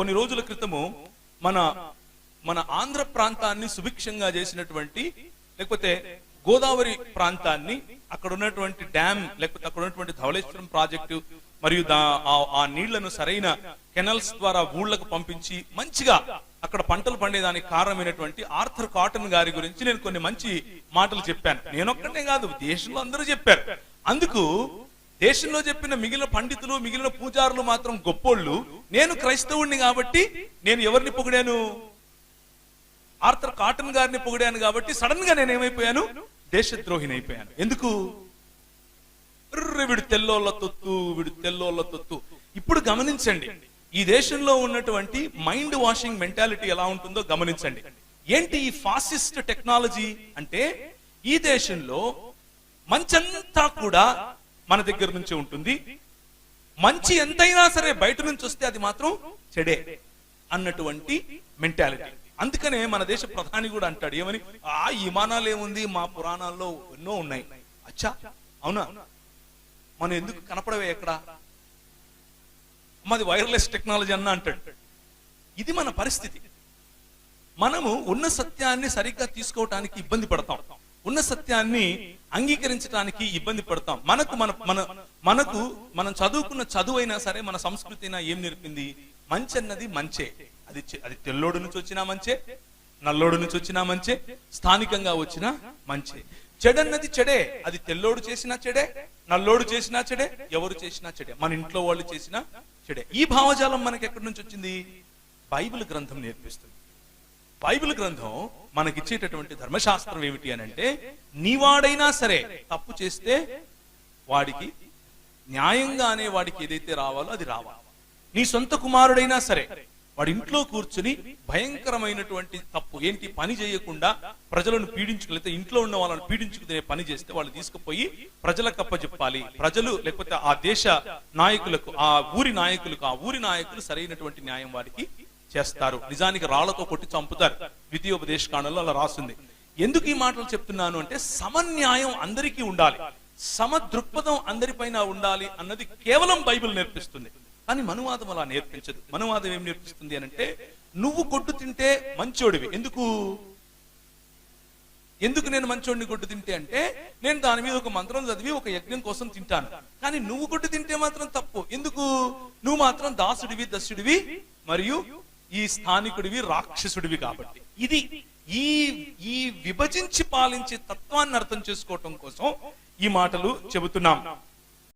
కొన్ని రోజుల క్రితము మన మన ఆంధ్ర ప్రాంతాన్ని సుభిక్షంగా చేసినటువంటి, లేకపోతే గోదావరి ప్రాంతాన్ని, అక్కడ ఉన్నటువంటి డ్యామ్, లేకపోతే అక్కడ ఉన్నటువంటి ధవళేశ్వరం ప్రాజెక్టు మరియు ఆ నీళ్లను సరైన కెనల్స్ ద్వారా ఊళ్ళకు పంపించి మంచిగా అక్కడ పంటలు పండేదానికి కారణమైనటువంటి ఆర్థర్ కాటన్ గారి గురించి నేను కొన్ని మంచి మాటలు చెప్పాను. నేనొక్కటే కాదు, దేశంలో అందరూ చెప్పారు. అందుకు దేశంలో చెప్పిన మిగిలిన పండితులు, మిగిలిన పూజారులు మాత్రం గొప్పోళ్ళు. నేను క్రైస్తవుణ్ణి కాబట్టి నేను ఎవరిని పొగిడాను? ఆర్థర్ కాటన్ గారిని పొగిడాను. కాబట్టి సడన్ గా నేను ఏమైపోయాను? దేశద్రోహిని అయిపోయాను. ఎందుకు? వీడు తెల్లోళ్ళ తొత్తు, వీడు తెల్లోళ్ళ తొత్తు. ఇప్పుడు గమనించండి, ఈ దేశంలో ఉన్నటువంటి మైండ్ వాషింగ్ మెంటాలిటీ ఎలా ఉంటుందో గమనించండి. ఏంటి ఈ ఫాసిస్ట్ టెక్నాలజీ అంటే, ఈ దేశంలో మంచంతా కూడా మన దగ్గర నుంచి ఉంటుంది, మంచి ఎంతైనా సరే బయట నుంచి వస్తే అది మాత్రం చెడే అన్నటువంటి మెంటాలిటీ. అందుకనే మన దేశ ప్రధాని కూడా అంటాడు ఏమని, ఈ విమానాలు ఏముంది, మా పురాణాల్లో ఎన్నో ఉన్నాయి. అచ్చా అవునా, మనం ఎందుకు కనపడవే ఎక్కడ, మాది వైర్లెస్ టెక్నాలజీ అన్న అంటాడు. ఇది మన పరిస్థితి. మనము ఉన్న సత్యాన్ని సరిగ్గా తీసుకోవటానికి ఇబ్బంది పడతాం, ఉన్న సత్యాన్ని అంగీకరించడానికి ఇబ్బంది పడతాం. మనకు మనం చదువుకున్న చదువు అయినా సరే, మన సంస్కృతి అయినా ఏం నేర్పింది? మంచి అన్నది మంచే, అది తెల్లోడు నుంచి వచ్చినా మంచే, నల్లోడు నుంచి వచ్చినా మంచే, స్థానికంగా వచ్చినా మంచే. చెడన్నది చెడే, అది తెల్లోడు చేసినా చెడే, నల్లోడు చేసినా చెడే, ఎవరు చేసినా చెడే, మన ఇంట్లో వాళ్ళు చేసినా చెడే. ఈ భావజాలం మనకి ఎక్కడి నుంచి వచ్చింది? బైబిల్ గ్రంథం నేర్పిస్తుంది. బైబిల్ గ్రంథం మనకిచ్చేటటువంటి ధర్మశాస్త్రం ఏమిటి అని అంటే, నీవాడైనా సరే తప్పు చేస్తే వాడికి న్యాయంగానే వాడికి ఏదైతే రావాలో అది రావాలి. నీ సొంత కుమారుడైనా సరే వాడి ఇంట్లో కూర్చుని భయంకరమైనటువంటి తప్పు ఏంటి పని చేయకుండా ప్రజలను పీడించుకు, ఇంట్లో ఉన్న వాళ్ళని పీడించుకునే పని చేస్తే వాళ్ళు తీసుకుపోయి ప్రజలకు అప్పచెప్పాలి. ప్రజలు లేకపోతే ఆ దేశ నాయకులకు, ఆ ఊరి నాయకులు సరైనటువంటి న్యాయం వారికి చేస్తారు. నిజానికి రాళ్లతో కొట్టి చంపుతారు. ద్వితీయోపదేశ కాండంలో అలా రాస్తుంది. ఎందుకు ఈ మాటలు చెప్తున్నాను అంటే, సమన్యాయం అందరికీ ఉండాలి, సమ దృక్పథం అందరిపైన ఉండాలి అన్నది కేవలం బైబిల్ నేర్పిస్తుంది. కానీ మనువాదం అలా నేర్పించదు. మనువాదం ఏం నేర్పిస్తుంది అని అంటే, నువ్వు కొట్టు తింటే మంచోడివి. ఎందుకు నేను మంచోడిని కొట్టు తింటే అంటే, నేను దాని మీద ఒక మంత్రం చదివి ఒక యజ్ఞం కోసం తింటాను. కానీ నువ్వు కొట్టు తింటే మాత్రం తప్పు. ఎందుకు? నువ్వు మాత్రం దాసుడివి, దస్యుడివి, మరియు ఈ స్థానికుడివి, రాక్షసుడివి. కాబట్టి ఇది ఈ విభజించి పాలించే తత్వాన్ని అర్థం చేసుకోవటం కోసం ఈ మాటలు చెబుతున్నాం.